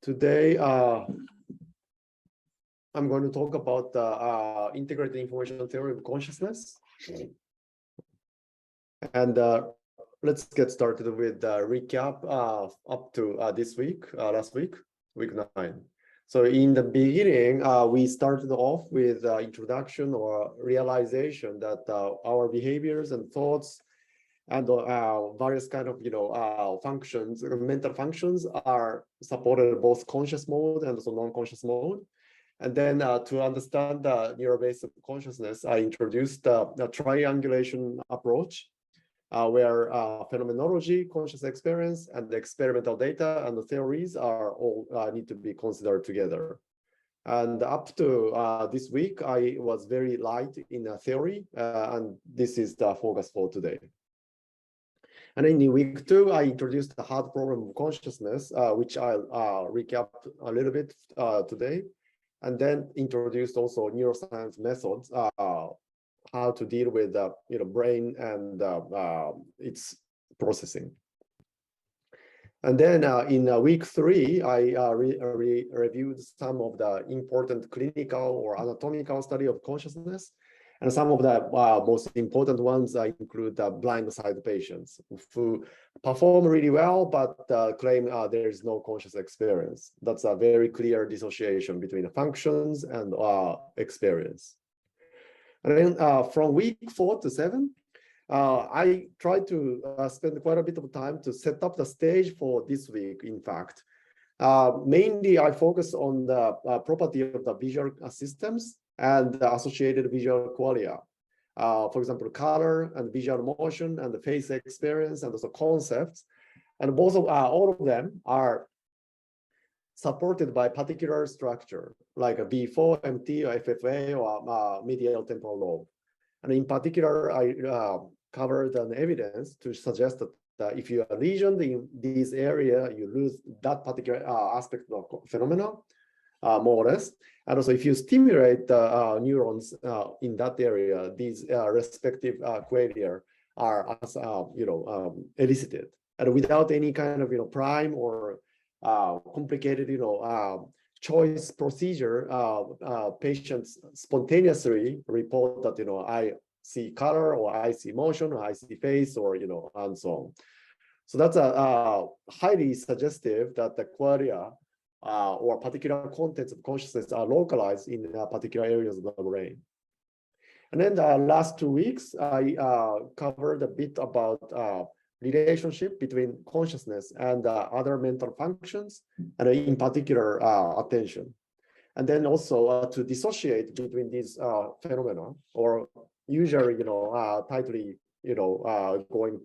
Today, I'm going to talk about the integrated information theory of consciousness. And let's get started with the recap up to this week, last week, week 9. So in the beginning, we started off with introduction or realization that our behaviors and thoughts and various kind of functions, mental functions are supported both conscious mode and also non-conscious mode. And then to understand the neural base of consciousness, I introduced the triangulation approach, where phenomenology, conscious experience, and the experimental data and the theories are all need to be considered together. And up to this week, I was very light in theory, and this is the focus for today. And in week 2, I introduced the hard problem of consciousness, which I'll recap a little bit today, and then introduced also neuroscience methods, how to deal with brain and its processing. And then in week 3, I reviewed some of the important clinical or anatomical study of consciousness. And some of the most important ones include blind-side patients who perform really well, but claim there is no conscious experience. That's a very clear dissociation between the functions and experience. And then from week 4 to 7, I tried to spend quite a bit of time to set up the stage for this week, in fact. Mainly, I focus on the property of the visual systems and the associated visual qualia. For example, color and visual motion and the face experience and also concepts. And both of all of them are supported by particular structure, like a B4, MT, or FFA, or medial temporal lobe. And in particular, I covered an evidence to suggest that if you are lesioned in this area, you lose that particular aspect of the phenomena, more or less. And also, if you stimulate the neurons in that area, these respective qualia are elicited, and without any kind of prime or complicated choice procedure, patients spontaneously report that I see color, or I see motion, or I see face, or and so on. So that's a highly suggestive that the qualia or particular contents of consciousness are localized in particular areas of the brain. And then the last 2 weeks, I covered a bit about relationship between consciousness and other mental functions, and in particular, attention. And then also to dissociate between these phenomena, or usually, tightly, going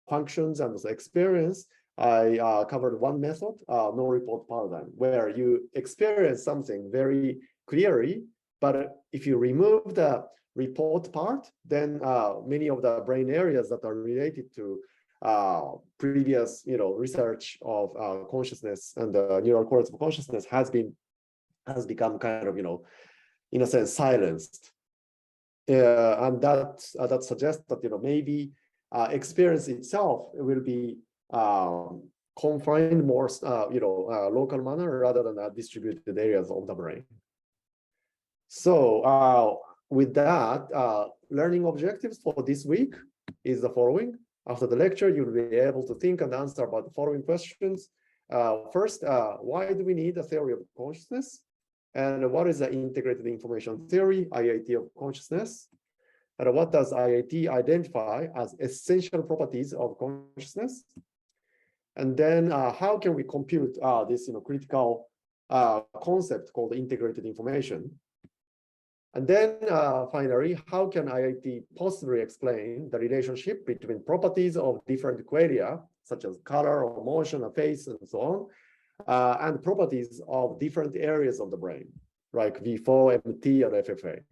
functions and also experience. I covered one method, no report paradigm, where you experience something very clearly, but if you remove the report part, then many of the brain areas that are related to previous, research of consciousness and the neural cortex of consciousness has become kind of, in a sense, silenced, and that suggests that maybe experience itself will be confined more, local manner rather than distributed areas of the brain. So with that, learning objectives for this week is the following. After the lecture, you'll be able to think and answer about the following questions. First, why do we need a theory of consciousness? And what is the integrated information theory, IIT of consciousness? And what does IIT identify as essential properties of consciousness? And then how can we compute this critical concept called integrated information? And then finally, how can IIT possibly explain the relationship between properties of different qualia, such as color or motion or face and so on, and properties of different areas of the brain, like V4, MT, or FFA?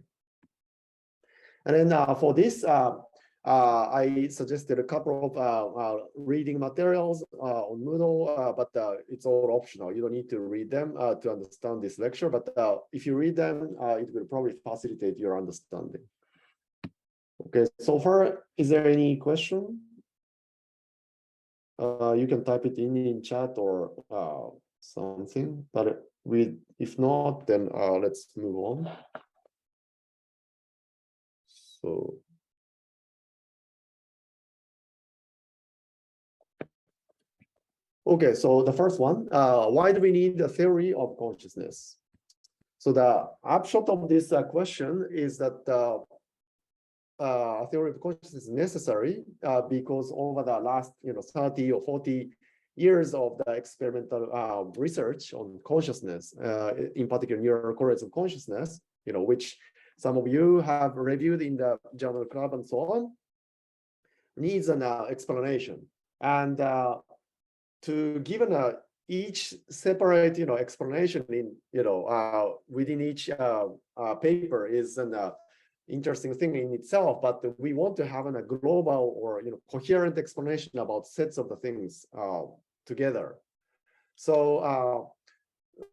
And then for this, I suggested a couple of reading materials on Moodle, but it's all optional. You don't need to read them to understand this lecture, but if you read them, it will probably facilitate your understanding. Okay, so far, is there any question? You can type it in chat or something, but if not, then let's move on. So okay, so the first one, why do we need a theory of consciousness? So the upshot of this question is that a theory of consciousness is necessary because over the last 30 or 40 years of the experimental research on consciousness, in particular neural correlates of consciousness, which some of you have reviewed in the journal club and so on, needs an explanation. And to give each separate explanation in within each paper is an interesting thing in itself, but we want to have a global or coherent explanation about sets of the things together. So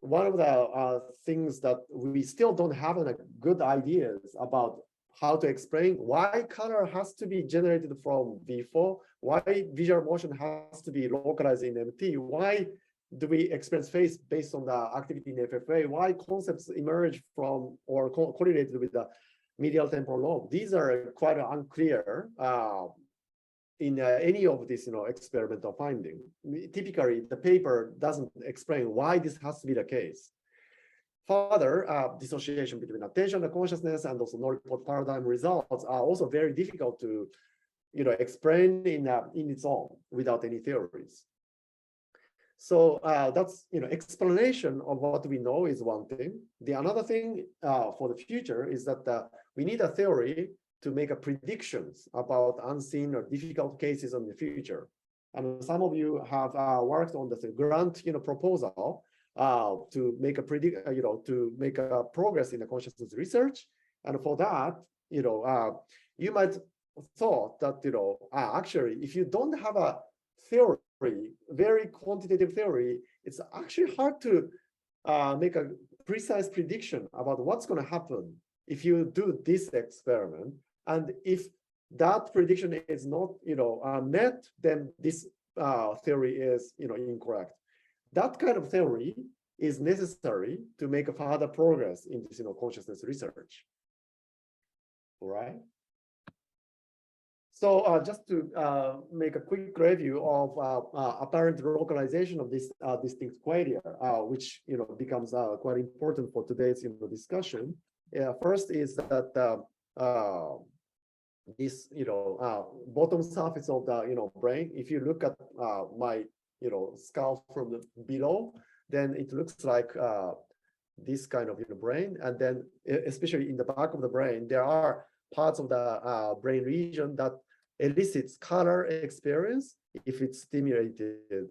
one of the things that we still don't have good ideas about how to explain why color has to be generated from V4, why visual motion has to be localized in MT, why do we experience face based on the activity in FFA, why concepts emerge from or correlated with the medial temporal lobe. These are quite unclear in any of these experimental finding. Typically, the paper doesn't explain why this has to be the case. Further, dissociation between attention and consciousness and also no report paradigm results are also very difficult to explain in its own without any theories. So that's explanation of what we know is one thing. The another thing for the future is that we need a theory to make predictions about unseen or difficult cases in the future. And some of you have worked on the grant proposal to make a progress in the consciousness research. And for that, you might thought that actually, if you don't have a theory, very quantitative theory, it's actually hard to make a precise prediction about what's going to happen if you do this experiment. And if that prediction is not met, then this theory is incorrect. That kind of theory is necessary to make a further progress in this consciousness research. All right. So just to make a quick review of apparent localization of this distinct qualia, which becomes quite important for today's discussion. First is that this bottom surface of the brain. If you look at my skull from the below, then it looks like this kind of brain, and then especially in the back of the brain, there are parts of the brain region that elicits color experience if it's stimulated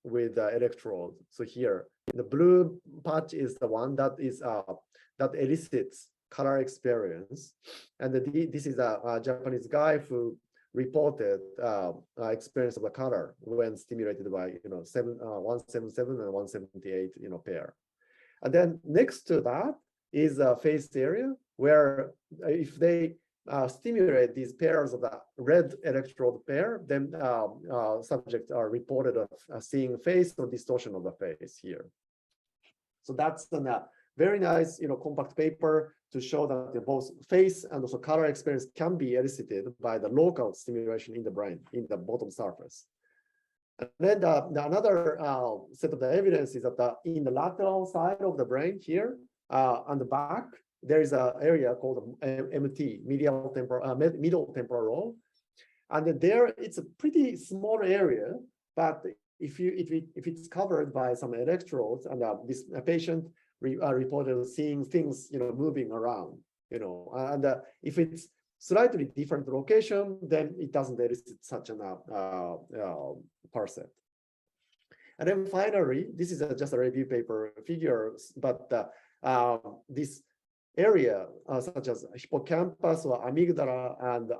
with the electrode. So here, the blue patch is the one that is that elicits color experience, and this is a Japanese guy who reported experience of the color when stimulated by 177 and 178 pair. And then next to that is a face area where if they stimulate these pairs of the red electrode pair, then subjects are reported of seeing face or distortion of the face here. So that's a very nice compact paper to show that both face and also color experience can be elicited by the local stimulation in the brain, in the bottom surface. And then another set of the evidence is that in the lateral side of the brain here, on the back, there is an area called MT, middle temporal lobe, and there it's a pretty small area. But if it's covered by some electrodes, and this patient reported seeing things moving around, and if it's slightly different location, then it doesn't elicit such an percept. And then finally, this is just a review paper figures, but this area such as hippocampus or amygdala, and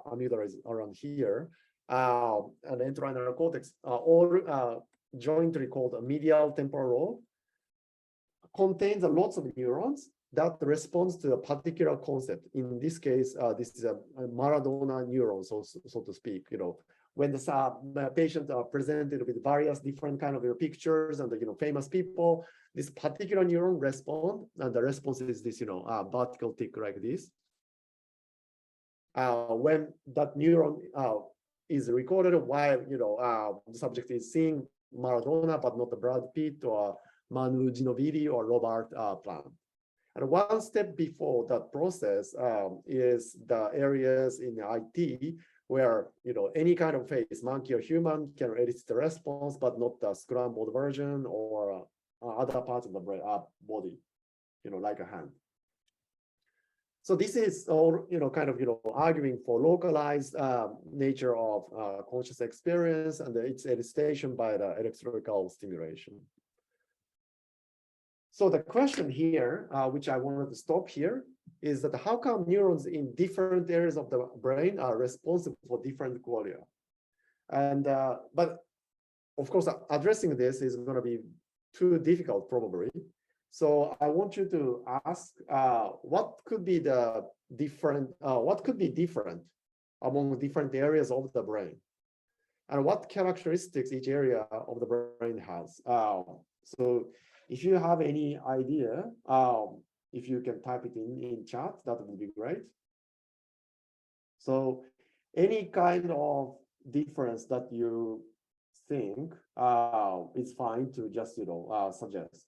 amygdala is around here, and entorhinal cortex are all jointly called a medial temporal lobe, contains lots of neurons that responds to a particular concept. In this case, this is a Maradona neuron, so to speak, when the patients are presented with various different kind of pictures and famous people, this particular neuron respond, and the response is this vertical tick like this. When that neuron is recorded while the subject is seeing Maradona but not the Brad Pitt or Manu Ginobili or Robert Plant. And one step before that process is the areas in IT where any kind of face, monkey or human, can elicit the response, but not the scrambled version or other parts of the brain, body, like a hand. So this is all kind of arguing for localized nature of conscious experience and its elicitation by the electrical stimulation. So the question here, which I wanted to stop here, is that how come neurons in different areas of the brain are responsible for different qualia? And but of course, addressing this is going to be too difficult probably. So I want you to ask what could be different among different areas of the brain, and what characteristics each area of the brain has. So if you have any idea, if you can type it in chat, that would be great. So any kind of difference that you think is fine to just suggest.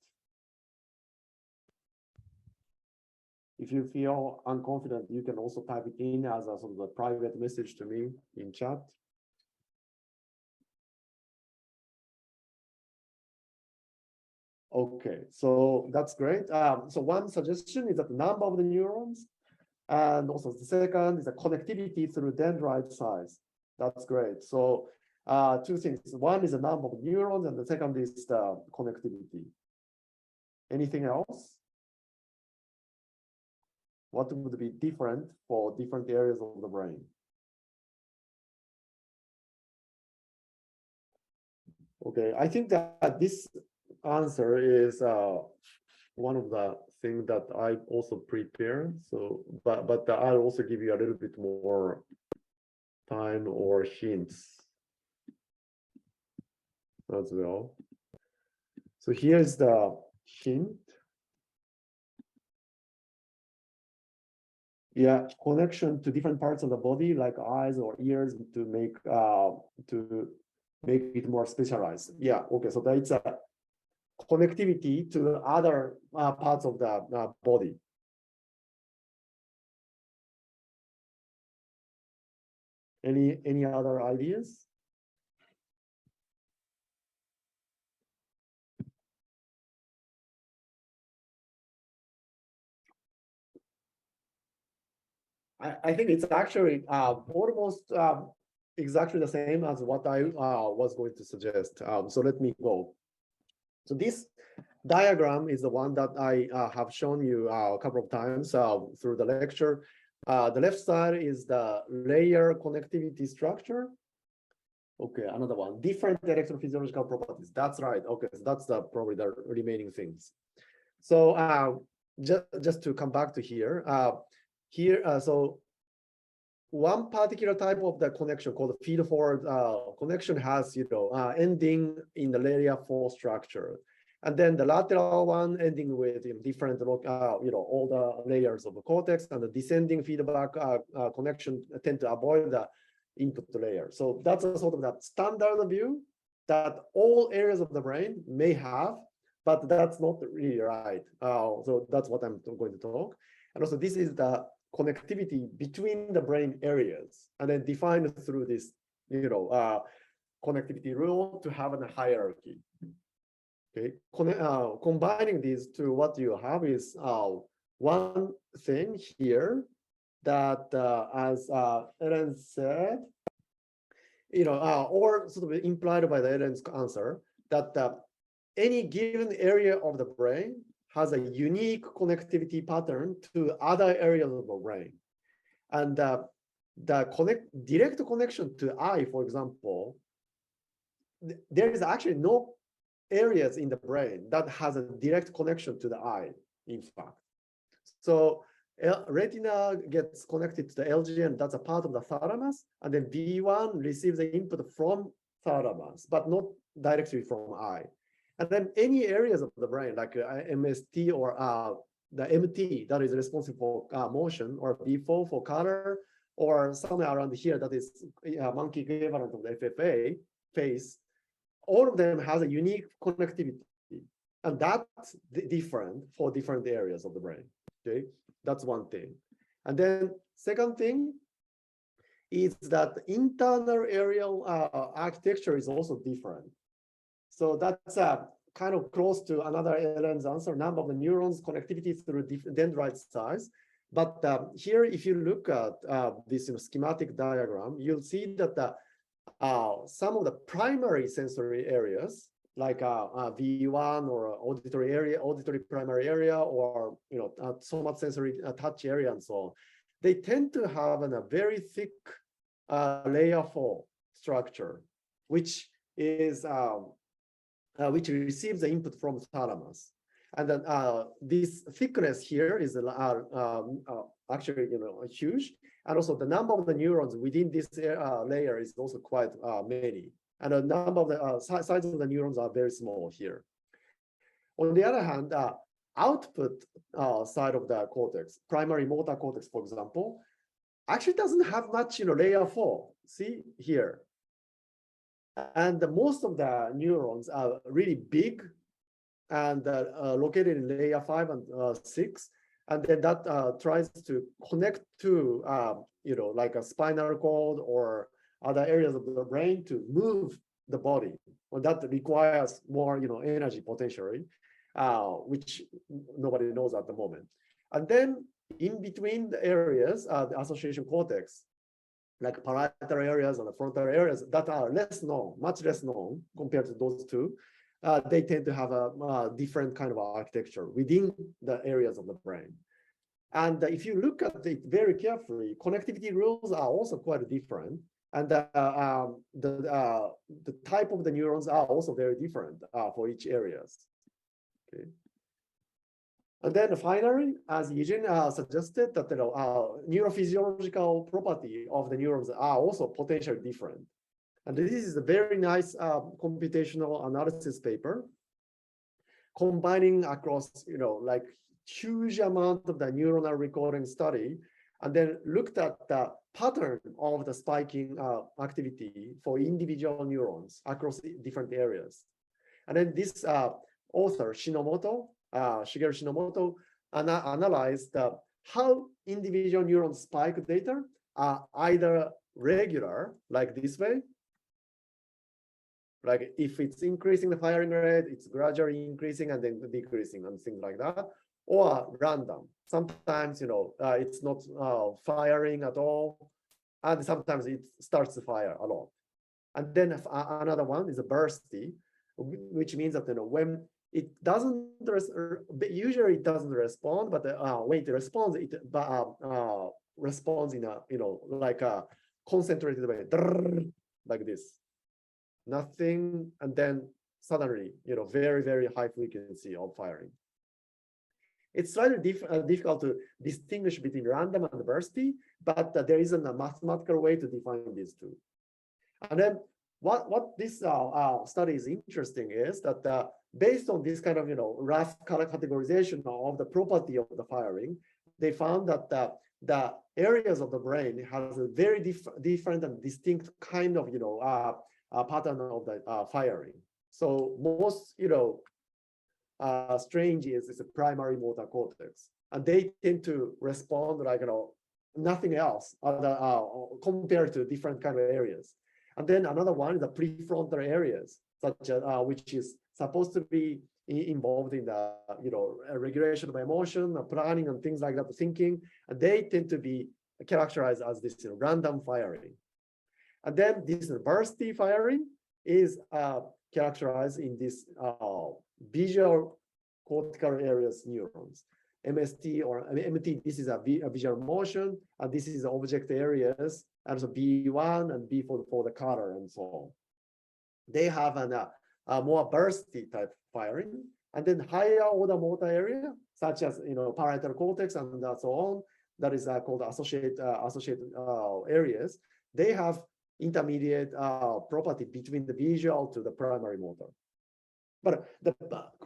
If you feel unconfident, you can also type it in as a sort of a private message to me in chat. Okay, so that's great. So one suggestion is that the number of the neurons, and also the second is the connectivity through dendrite size. That's great. So two things. One is the number of neurons, and the second is the connectivity. Anything else? What would be different for different areas of the brain? Okay, I think that this answer is one of the things that I also prepared. So, but I'll also give you a little bit more time or hints as well. So here's the hint. Yeah, connection to different parts of the body, like eyes or ears, to make it more specialized. Yeah, okay, so that's a connectivity to other parts of the body. Any other ideas? I think it's actually almost exactly the same as what I was going to suggest. So let me go. So this diagram is the one that I have shown you a couple of times through the lecture. The left side is the layer connectivity structure. Okay, another one, different electrophysiological properties. That's right. Okay, so that's probably the remaining things. So just to come back to here, so one particular type of the connection called the feed-forward connection has ending in the layer 4 structure, and then the lateral one ending with different all the layers of the cortex, and the descending feedback connection tend to avoid the input layer. So that's a sort of that standard view that all areas of the brain may have, but that's not really right. So that's what I'm going to talk. And also this is the connectivity between the brain areas, and then defined through this connectivity rule to have a hierarchy. Okay, combining these two, what you have is one thing here that as Ellen said, or sort of implied by the Ellen's answer, that any given area of the brain has a unique connectivity pattern to other areas of the brain. And the direct connection to eye, for example, there is actually no areas in the brain that has a direct connection to the eye, in fact. So retina gets connected to the LGN, that's a part of the thalamus, and then V1 receives the input from thalamus, but not directly from eye. And then any areas of the brain, like MST or the MT that is responsible for motion, or B4 for color, or somewhere around here that is monkey equivalent of the FFA face, all of them has a unique connectivity. And that's different for different areas of the brain. Okay, that's one thing. And then second thing is that internal areal architecture is also different. So that's kind of close to another Ellen's answer, number of the neurons, connectivity through dendrite size. But here, if you look at this schematic diagram, you'll see that some of the primary sensory areas, like V1 or auditory area, auditory primary area, or somatosensory touch area, and so on, they tend to have a very thick layer 4 structure, which is which receives the input from thalamus. And then this thickness here is actually huge, and also the number of the neurons within this layer is also quite many, and the number of the size of the neurons are very small here. On the other hand, output side of the cortex, primary motor cortex, for example, actually doesn't have much layer 4. See here, and most of the neurons are really big and located in layer 5 and 6, and then that tries to connect to like a spinal cord or other areas of the brain to move the body. Well, that requires more energy potentially, which nobody knows at the moment. And then in between the areas, the association cortex, like parietal areas and the frontal areas that are less known, much less known compared to those two, they tend to have a different kind of architecture within the areas of the brain. And if you look at it very carefully, connectivity rules are also quite different. And the type of the neurons are also very different for each areas. Okay. And then finally, as Eugene suggested, that neurophysiological property of the neurons are also potentially different. And this is a very nice computational analysis paper combining across, like huge amount of the neuronal recording study, and then looked at the pattern of the spiking activity for individual neurons across different areas. And then this author, Shigeru Shinomoto, analyzed how individual neurons spike data are either regular, like this way, like if it's increasing the firing rate, it's gradually increasing and then decreasing and things like that, or random. Sometimes, it's not firing at all, and sometimes it starts to fire a lot. And then another one is a bursty, which means that when it doesn't, usually it doesn't respond, but when it responds, it responds in a, like a concentrated way, like this. Nothing, and then suddenly, very, very high frequency of firing. It's slightly difficult to distinguish between random and bursty, but there isn't a mathematical way to define these two. And then what this study is interesting is that based on this kind of rough color categorization of the property of the firing, they found that the areas of the brain has a very different and distinct kind of pattern of the firing. So most strange is a primary motor cortex, and they tend to respond like nothing else other compared to different kind of areas. And then another one is the prefrontal areas, such as which is supposed to be involved in the regulation of emotion, planning, and things like that, thinking, and they tend to be characterized as this random firing. And then this bursty firing is characterized in this visual cortical areas neurons, MST or MT. This is a visual motion, and this is object areas, and so B1 and B for the color and so on. They have a more bursty type firing, And then higher order motor area, such as parietal cortex and so on, that is called associated areas. They have intermediate property between the visual to the primary motor. But the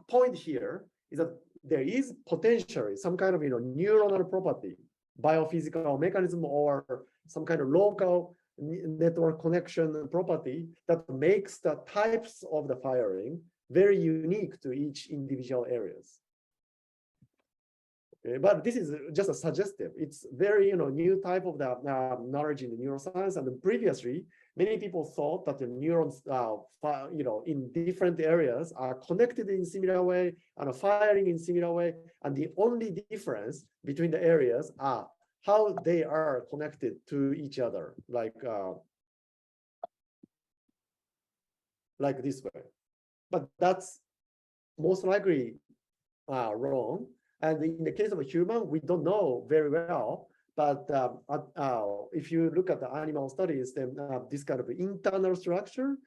point here is that there is potentially some kind of neuronal property, biophysical mechanism, or some kind of local network connection property that makes the types of the firing very unique to each individual areas. Okay, but this is just a suggestive. It's very new type of the knowledge in the neuroscience. And previously, many people thought that the neurons in different areas are connected in similar way and firing in similar way. And the only difference between the areas are how they are connected to each other, like this way. But that's most likely wrong. And in the case of a human, we don't know very well. But if you look at the animal studies, then this kind of internal structure,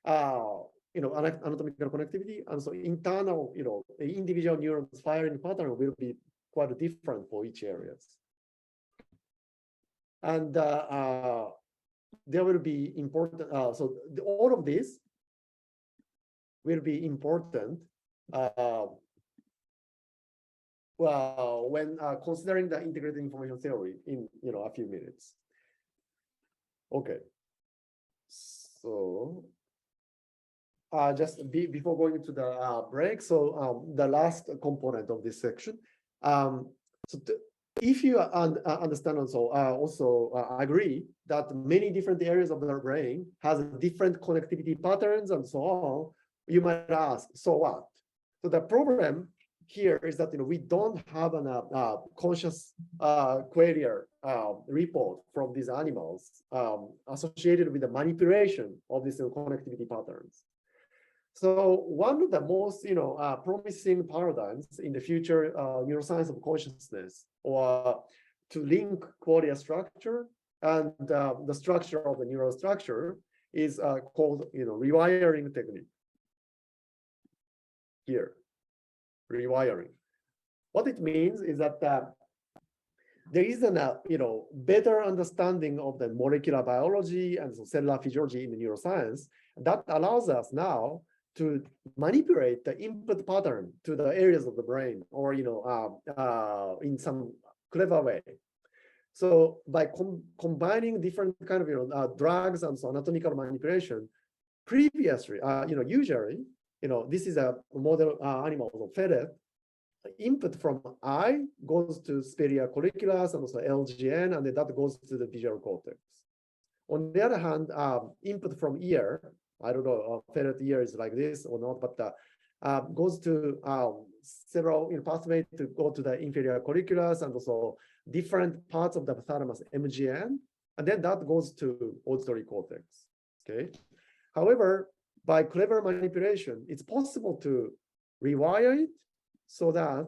anatomical connectivity, and so internal, individual neurons firing pattern will be quite different for each areas. And there will be important. So all of this will be important. Well, when considering the integrated information theory in a few minutes. Okay, so just before going to the break, so the last component of this section. If you understand also agree that many different areas of the brain has different connectivity patterns and so on, you might ask, so what? So the problem here is that we don't have a conscious query report from these animals associated with the manipulation of these connectivity patterns. So one of the most promising paradigms in the future neuroscience of consciousness, or to link qualia structure and the structure of the neural structure, is called rewiring technique. Here. Rewiring. What it means is that there is a better understanding of the molecular biology and cellular physiology in the neuroscience that allows us now to manipulate the input pattern to the areas of the brain, or in some clever way. So by combining different kind of drugs and so anatomical manipulation, previously usually this is a model animal of ferret. Input from eye goes to speria colliculus and also LGN, and then that goes to the visual cortex. On the other hand, input from ear, I don't know, ferret ear is like this or not, but goes to several pathways to go to the inferior colliculus and also different parts of the thalamus, MGN, and then that goes to auditory cortex. Okay. However, by clever manipulation, it's possible to rewire it so that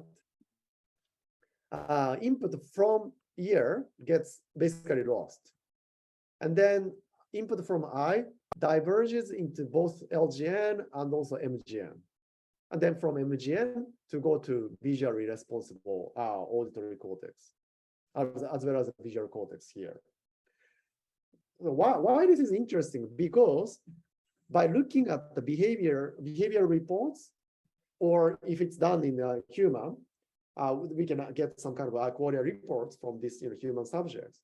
input from ear gets basically lost. And then input from eye diverges into both LGN and also MGN. And then from MGN to go to visually responsible auditory cortex, as well as the visual cortex here. So why this is interesting? Because by looking at the behavior reports, or if it's done in a human, we can get some kind of qualia reports from these human subjects.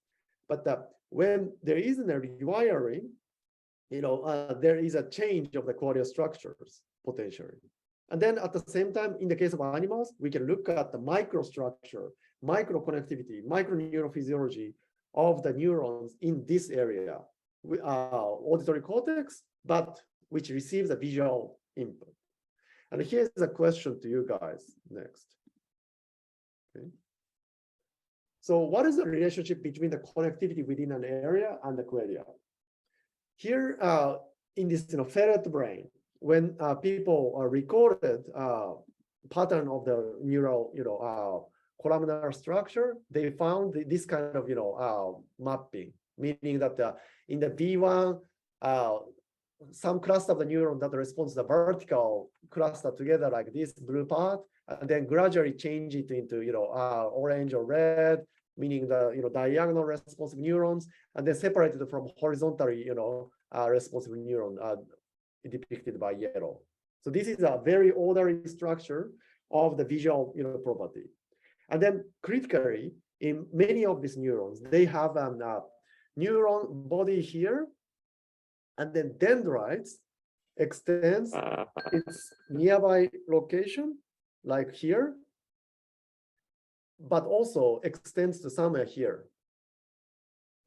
But when there isn't a rewiring, there is a change of the qualia structures potentially. And then at the same time, in the case of animals, we can look at the microstructure, microconnectivity, microneurophysiology of the neurons in this area, auditory cortex, but which receives a visual input. And here's a question to you guys next. Okay. So what is the relationship between the connectivity within an area and the qualia? Here in this ferret brain, when people recorded pattern of the neural columnar structure, they found this kind of mapping, meaning that in the V1 some cluster of the neuron that responds to the vertical cluster together like this blue part, and then gradually change it into orange or red, meaning the diagonal responsive neurons, and then separated from horizontally responsive neuron depicted by yellow. So this is a very orderly structure of the visual property. And then critically, in many of these neurons, they have a neuron body here, and then dendrites extends its nearby location, like here, but also extends to somewhere here.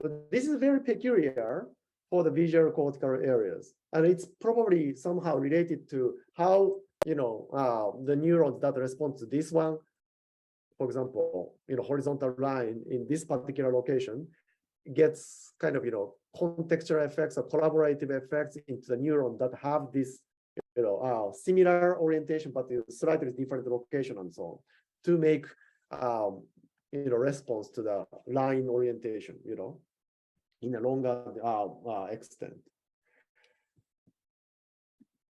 But this is very peculiar for the visual cortical areas, and it's probably somehow related to how the neurons that respond to this one, for example, horizontal line in this particular location, gets kind of contextual effects or collaborative effects into the neuron that have this similar orientation but slightly different location and so on, to make response to the line orientation in a longer extent.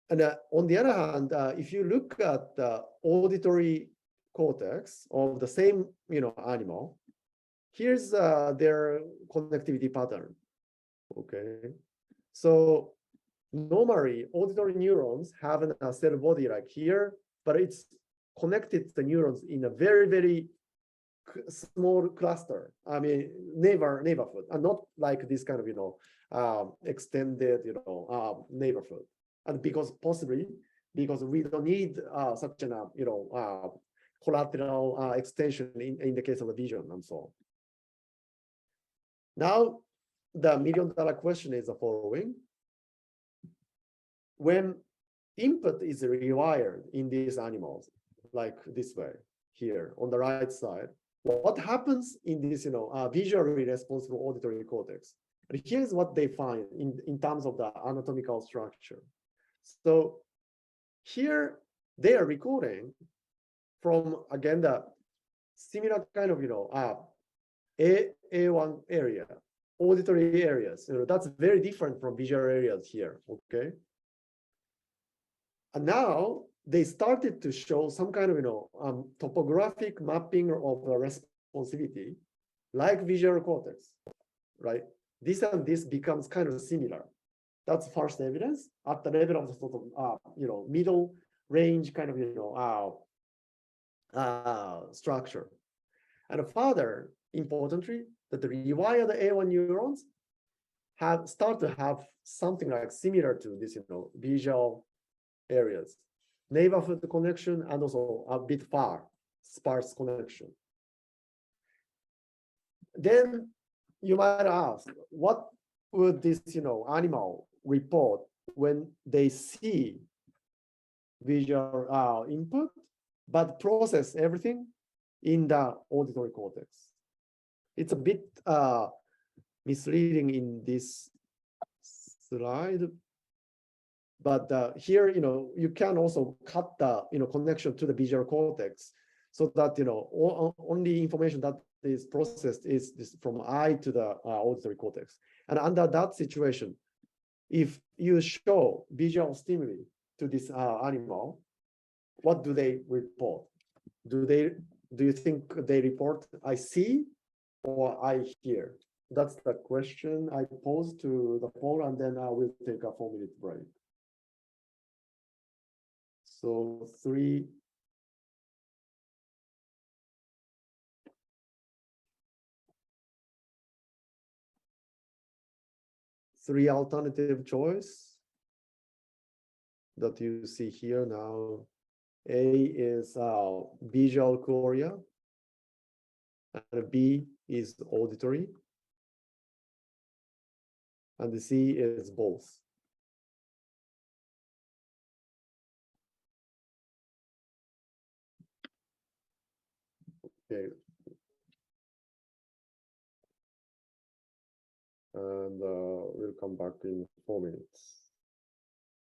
And on the other hand, if you look at the auditory cortex of the same animal, here's their connectivity pattern. Okay, so normally auditory neurons have a cell body like here, but it's connected to the neurons in a very, very small cluster. I mean, neighborhood, and not like this kind of extended neighborhood. And possibly because we don't need such an collateral extension in the case of the vision and so on. Now, the million-dollar question is the following. When input is rewired in these animals, like this way, here on the right side, what happens in this visually responsive auditory cortex? And here's what they find in terms of the anatomical structure. So here they are recording from, again, the similar kind of A1 area, auditory areas. That's very different from visual areas here. Okay. And now they started to show some kind of topographic mapping of the responsivity, like visual cortex, right? This and this becomes kind of similar. That's first evidence at the level of the sort of middle range kind of structure. And further importantly, that the rewired A1 neurons start to have something like similar to this visual areas, neighborhood connection, and also a bit far, sparse connection. Then you might ask, what would this animal report when they see visual input, but process everything in the auditory cortex? It's a bit misleading in this slide, but here you can also cut the connection to the visual cortex, so that only information that is processed is this from eye to the auditory cortex. And under that situation, if you show visual stimuli to this animal, what do they report? Do you think they report I see or I hear? That's the question I pose to the poll, and then I will take a 4-minute break. So three alternative choice that you see here now. A is visual chorea, and B is auditory, and the C is both. Okay. And we'll come back in 4 minutes.